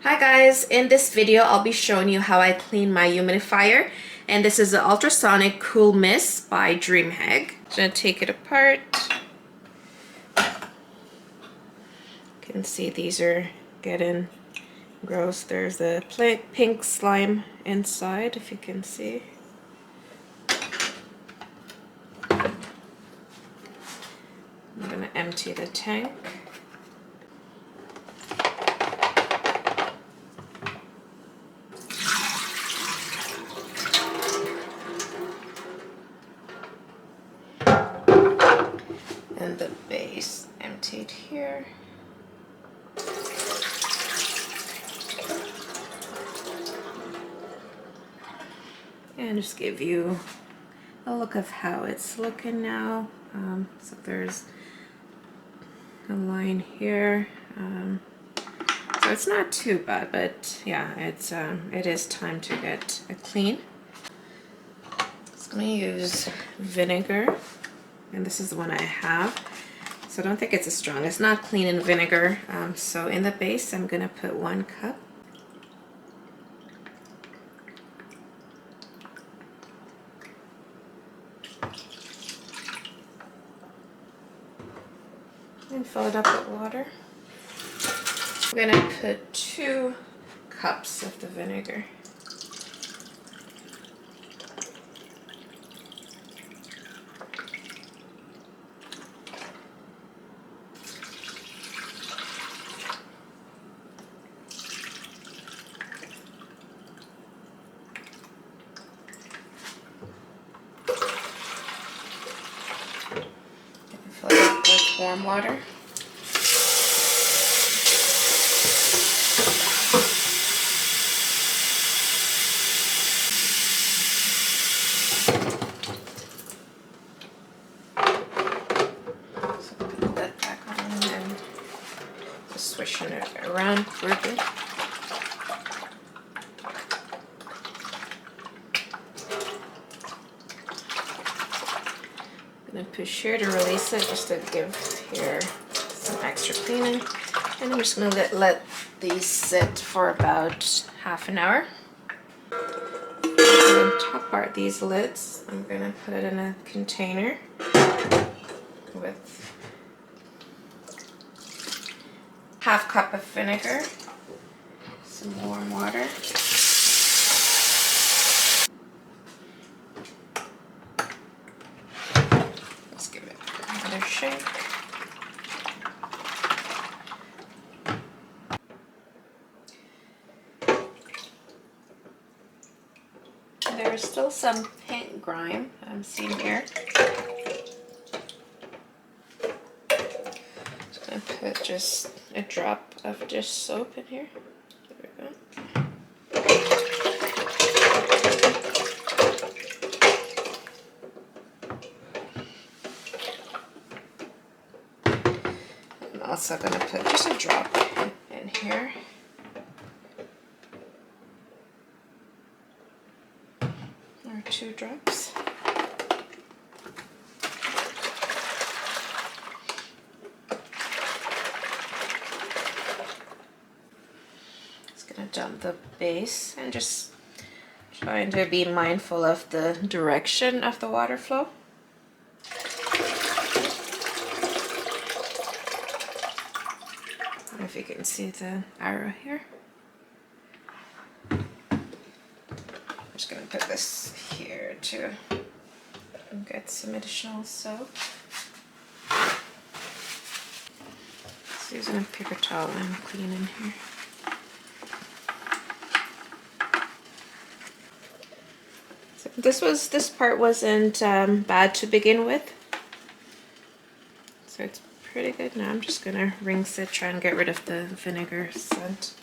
Hi guys, in this video I'll be showing you how I clean my humidifier, and this is the ultrasonic cool mist by Dreamegg. I'm going to take it apart. You can see these are getting gross. There's a pink slime inside, if you can see. I'm going to empty the tank. And the base emptied here. And just give you a look of how it's looking now. So there's a line here. So it's not too bad, but yeah, it is time to get a clean. I'm going to use vinegar. And this is the one I have, so I don't think it's as strong. It's not clean in vinegar. So in the base I'm gonna put 1 cup. And fill it up with water. I'm gonna put 2 cups of the vinegar. Fill it up with warm water. So put that back on and just swishing it around for a bit. I'm going to push here to release it, just to give here some extra cleaning. And I'm just going to let these sit for about half an hour. And then top part these lids, I'm going to put it in a container with half cup of vinegar, some warm water. Shake. There is still some paint grime I'm seeing here. Just going to put just a drop of dish soap in here. There we go. I'm also going to put just a drop in here. Or 2 drops. Just going to dump the base and just trying to be mindful of the direction of the water flow. If you can see the arrow here. I'm just going to put this here to get some additional soap. Just using a paper towel and cleaning here. So this part wasn't bad to begin with. So it's pretty good now. I'm just gonna rinse it, try and get rid of the vinegar scent.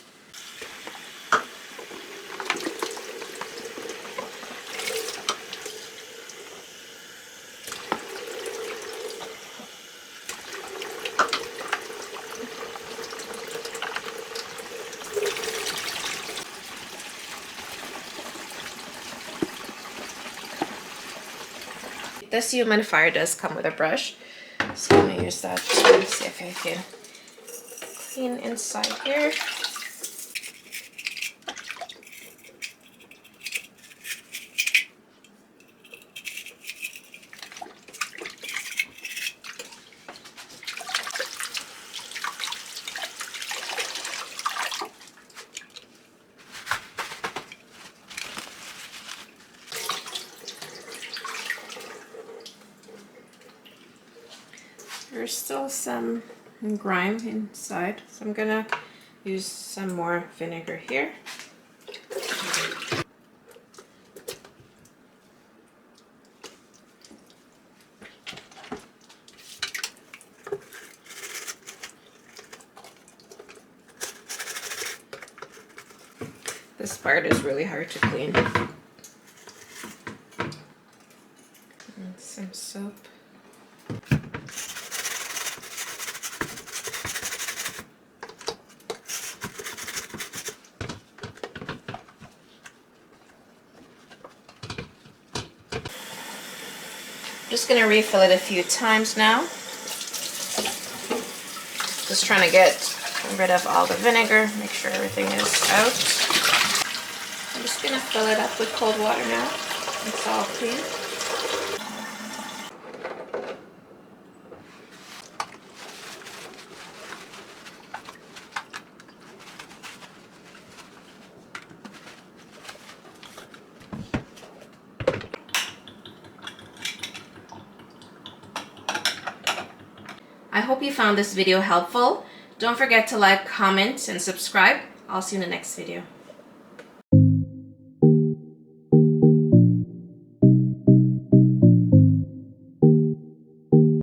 This humidifier does come with a brush, so I'm gonna use that just to see if I can clean inside here. there's still some grime inside, so I'm gonna use some more vinegar here. This part is really hard to clean. And some soap. Just gonna refill it a few times now. Just trying to get rid of all the vinegar, make sure everything is out. I'm just gonna fill it up with cold water now. It's all clean. I hope you found this video helpful. Don't forget to like, comment, and subscribe. I'll see you in the next video.